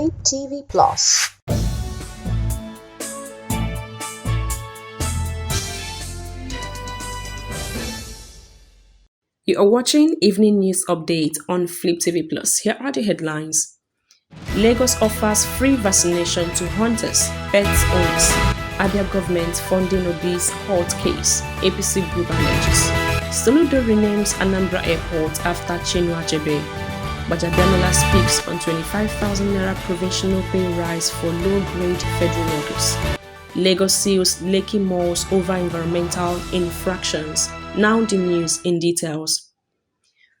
Flip TV Plus. You are watching Evening News Update on Flip TV Plus. Here are the headlines. Lagos offers free vaccination to hunters, pets owners. ABIA government funding Obi'S court case. APC group Alleges. Soludo renames Anambra Airport after Chinua Achebe. Bajadanola speaks on 25,000 naira provincial pay rise for low-grade federal workers. Lagos seals Lekki malls over environmental infractions. Now the news in details.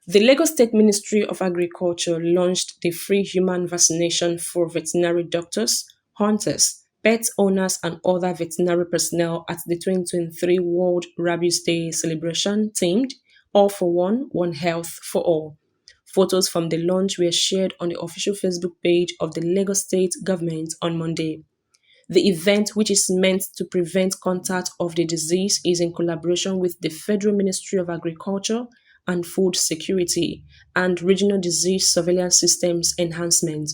The Lagos State Ministry of Agriculture launched the free human vaccination for veterinary doctors, hunters, pet owners and other veterinary personnel at the 2023 World Rabies Day celebration themed All for One, One Health for All. Photos from the launch were shared on the official Facebook page of the Lagos State government on Monday. The event, which is meant to prevent contact of the disease, is in collaboration with the Federal Ministry of Agriculture and Food Security and Regional Disease Surveillance Systems Enhancement.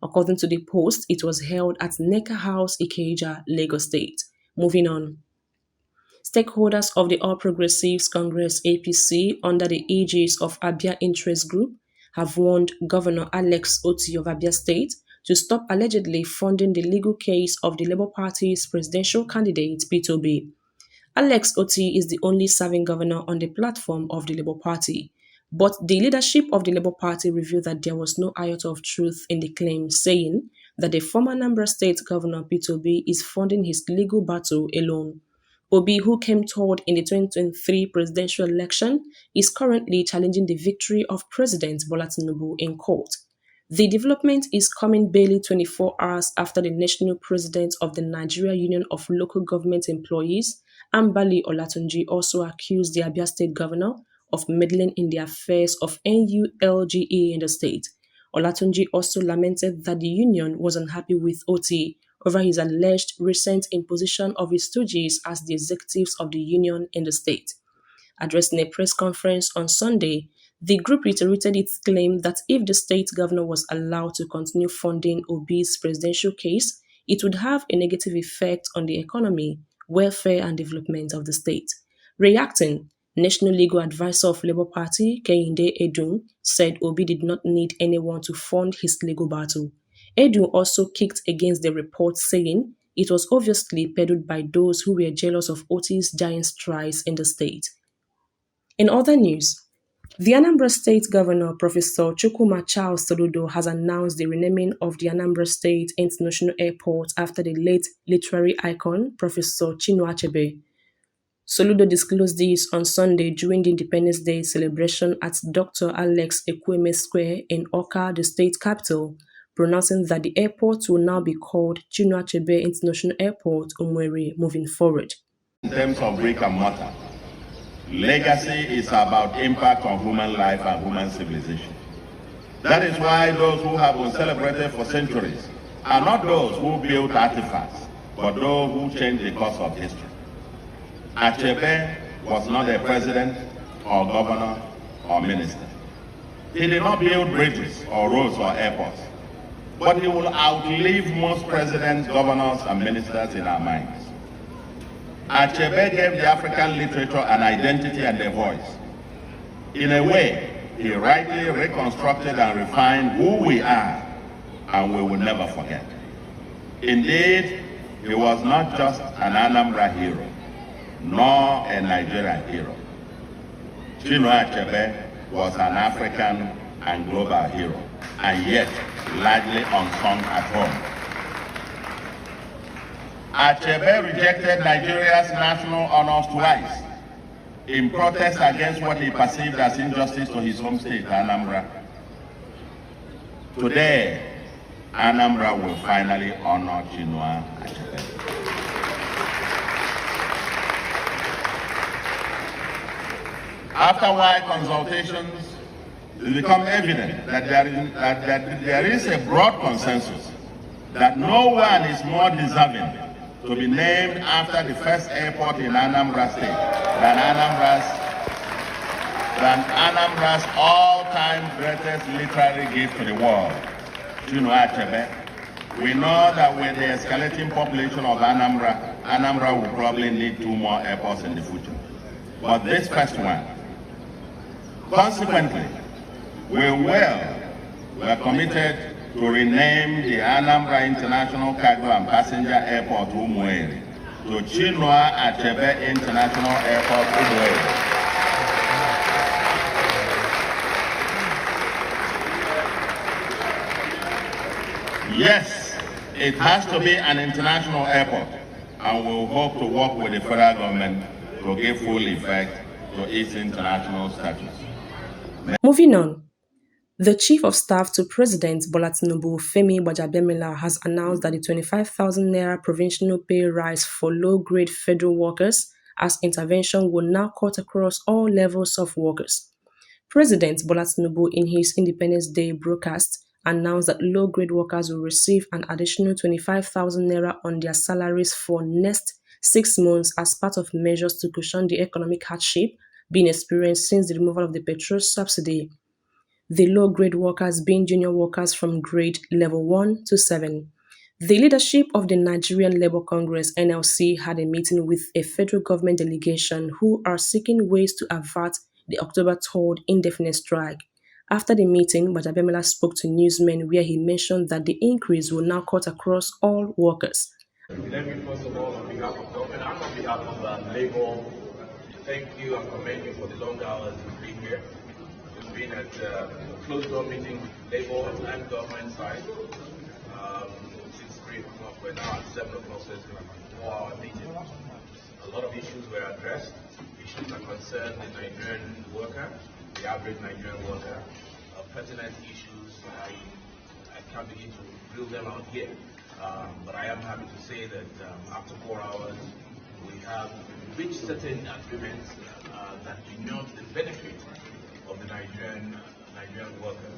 According to the post, it was held at Necker House, Ikeja, Lagos State. Moving on. Stakeholders of the All Progressives Congress APC under the EGS of ABIA Interest Group have warned Governor Alex Otti of ABIA State to stop allegedly funding the legal case of the Labour Party's presidential candidate, Peter Obi. Alex Otti is the only serving governor on the platform of the Labour Party, but the leadership of the Labour Party revealed that there was no iota of truth in the claim, saying that the former Anambra State Governor Peter Obi is funding his legal battle alone. Obi, who came third in the 2023 presidential election, is currently challenging the victory of President Bola Tinubu in court. The development is coming barely 24 hours after the national president of the Nigeria Union of Local Government Employees, Ambali Olatunji, also accused the Abia State governor of meddling in the affairs of NURTW in the state. Olatunji also lamented that the union was unhappy with Otti over his alleged recent imposition of his stooges as the executives of the union in the state. Addressing a press conference on Sunday, the group reiterated its claim that if the state governor was allowed to continue funding Obi's presidential case, it would have a negative effect on the economy, welfare and development of the state. Reacting, National Legal Advisor of Labour Party, Kehinde Edun, said Obi did not need anyone to fund his legal battle. Edun also kicked against the report, saying it was obviously peddled by those who were jealous of Otti's giant strides in the state. In other news, the Anambra State Governor, Professor Chukwuma Charles Soludo, has announced the renaming of the Anambra State International Airport after the late literary icon, Professor Chinua Achebe. Soludo disclosed this on Sunday during the Independence Day celebration at Dr. Alex Ekwueme Square in Awka, the state capital, pronouncing that the airport will now be called Chinua Achebe International Airport, Umweri, moving forward. In terms of brick and mortar, legacy is about impact on human life and human civilization. That is why those who have been celebrated for centuries are not those who built artifacts, but those who changed the course of history. Achebe was not a president or governor or minister. He did not build bridges or roads or airports, but he will outlive most presidents, governors, and ministers in our minds. Achebe gave the African literature an identity and a voice. In a way, he rightly reconstructed and refined who we are, and we will never forget. Indeed, he was not just an Anambra hero, nor a Nigerian hero. Chinua Achebe was an African and global hero, and yet largely unsung at home. Achebe rejected Nigeria's national honors twice in protest against what he perceived as injustice to his home state, Anambra. Today, Anambra will finally honor Chinua Achebe. After wide consultations, it becomes evident that there is a broad consensus that no one is more deserving to be named after the first airport in Anambra State than Anambra's all-time greatest literary gift to the world, Chinua Achebe. We know that with the escalating population of Anambra will probably need 2 more airports in the future. But this first one, consequently, we are committed to rename the Anambra International Cargo and Passenger Airport Umueri to Chinua Achebe International Airport Umueri. Yes, it has to be an international airport, and we hope to work with the federal government to give full effect to its international status. Moving on, the Chief of Staff to President Bola Tinubu, Femi Gbajabiamila, has announced that the 25,000 naira provincial pay rise for low-grade federal workers as intervention will now cut across all levels of workers. President Bola Tinubu, in his Independence Day broadcast, announced that low-grade workers will receive an additional 25,000 naira on their salaries for next 6 months as part of measures to cushion the economic hardship being experienced since the removal of the petrol subsidy. The low-grade workers being junior workers from grade level 1 to 7. The leadership of the Nigerian Labour Congress (NLC) had a meeting with a federal government delegation who are seeking ways to avert the October 3rd indefinite strike. After the meeting, Gbajabiamila spoke to newsmen where he mentioned that the increase will now cut across all workers. Let me first of all, on behalf of government and on behalf of Labour, thank you and commend you for the long hours you've been here. We've been at closed door meeting with Labour and government side since 3 o'clock. We're now at 7 o'clock, so it's been a 4-hour meeting. A lot of issues were addressed. Issues that concern the Nigerian worker, the average Nigerian worker, pertinent issues. I can't begin to drill them out here, but I am happy to say that after 4 hours, we have reached certain agreements that denote the benefit of the Nigerian worker.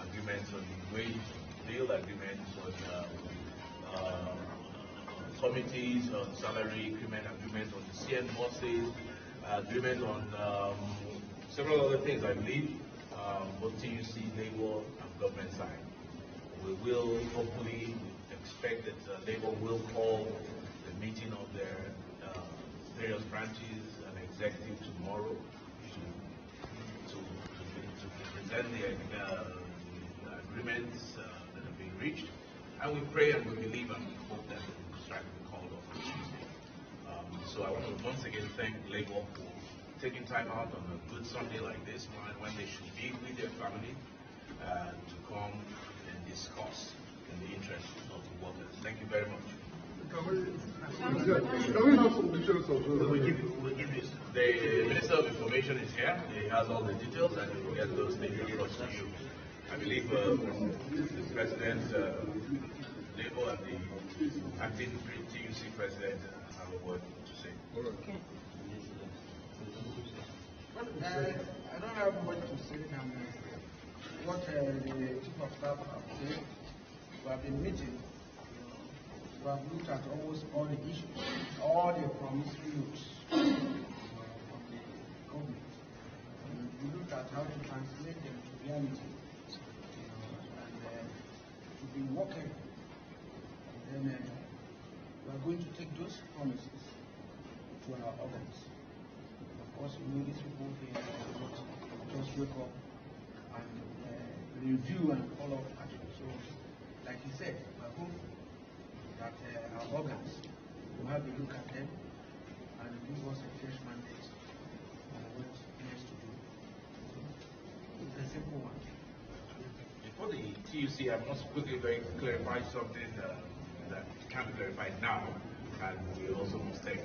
Agreements on wage deal, agreements on committees, on salary increment, agreements on CN buses, agreement on several other things, I believe, both TUC, Labour, and government side. We will hopefully expect that Labour will call the meeting of their various branches and executive tomorrow to present the agreements that have been reached. And we pray and we believe and we hope that the strike will be called off on Tuesday. So I want to once again thank Labour for taking time out on a good Sunday like this, when they should be with their family, to come and discuss in the interest of the workers. Thank you very much. Can we have some details of we'll give you. The Minister of Information is here. He has all the details and he will get those things across to you. I believe the President, Labour, and the acting TUC President have a word to say. Okay. I don't have much to say than what the Chief of Staff have said. We have been meeting. We have looked at almost all the issues, all the promissory notes from the government. We looked at how to translate them to reality. And we've been working. And then we are going to take those promises to our organs. Of course, we know these people here just wake up and review and follow up action. So, like he said, I hope that our organs will have a look at them and give us a fresh mandate on what needs to do. It's a simple one. Before the TUC, I must quickly clarify something that can't be clarified now, and we also must thank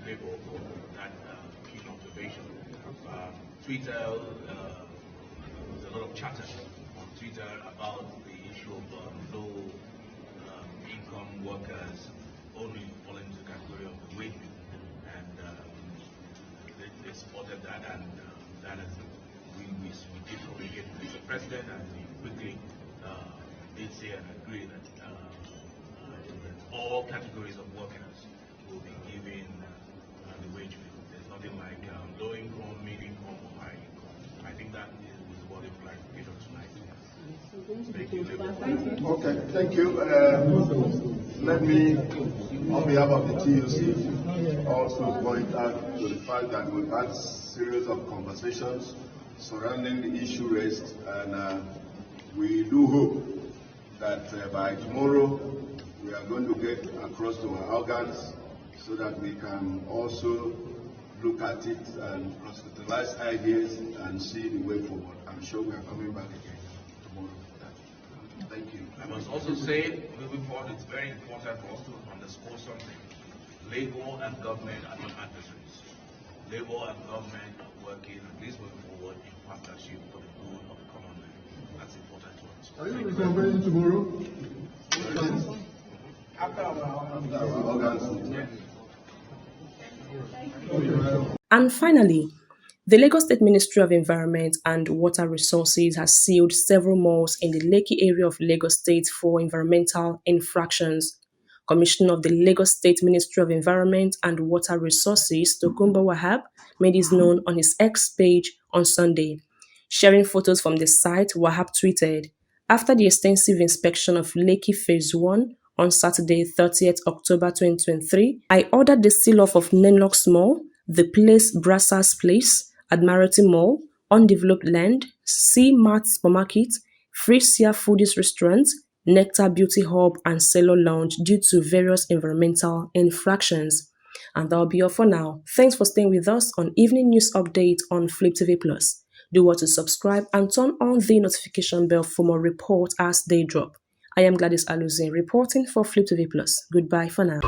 Labour for that keen observation. Twitter, there's a lot of chatter on Twitter about the issue of low income workers only falling into the category of the wage, and they supported that, and that is we did communicate with the President, and we quickly did say and agree that all categories of workers will be given the wage bill. There's nothing like low income, mid income, or high income. I think that is what the clarification tonight. Thank you. Okay, thank you. Let me, on behalf of the TUC, also point out to the fact that we've had a series of conversations surrounding the issue raised, and we do hope that by tomorrow we are going to get across to our organs so that we can also look at it and proselytize ideas and see the way forward. I'm sure we are coming back again tomorrow for that. Thank you. I must also say, moving forward, it's very important for us to underscore something. Labour and government are not adversaries. Labour and government are working, at least moving forward, in partnership for the good of the common man. That's important to us. Are you reconvening tomorrow? After our Organs. And finally, the Lagos State Ministry of Environment and Water Resources has sealed several malls in the Lekki area of Lagos State for environmental infractions. Commissioner of the Lagos State Ministry of Environment and Water Resources, Tokunbo Wahab, made this known on his X page on Sunday. Sharing photos from the site, Wahab tweeted, "After the extensive inspection of Lekki Phase 1 on Saturday, 30th October 2023, I ordered the seal-off of Nenlox Mall, The Place Brassers Place, Admiralty Mall, Undeveloped Land, C-Mart Supermarket, Frisia Foodies Restaurant, Nectar Beauty Hub and Cello Lounge due to various environmental infractions." And that'll be all for now. Thanks for staying with us on Evening News Update on Flip TV Plus. Do want to subscribe and turn on the notification bell for more reports as they drop. I am Gladys Aluzin reporting for Flip TV Plus. Goodbye for now.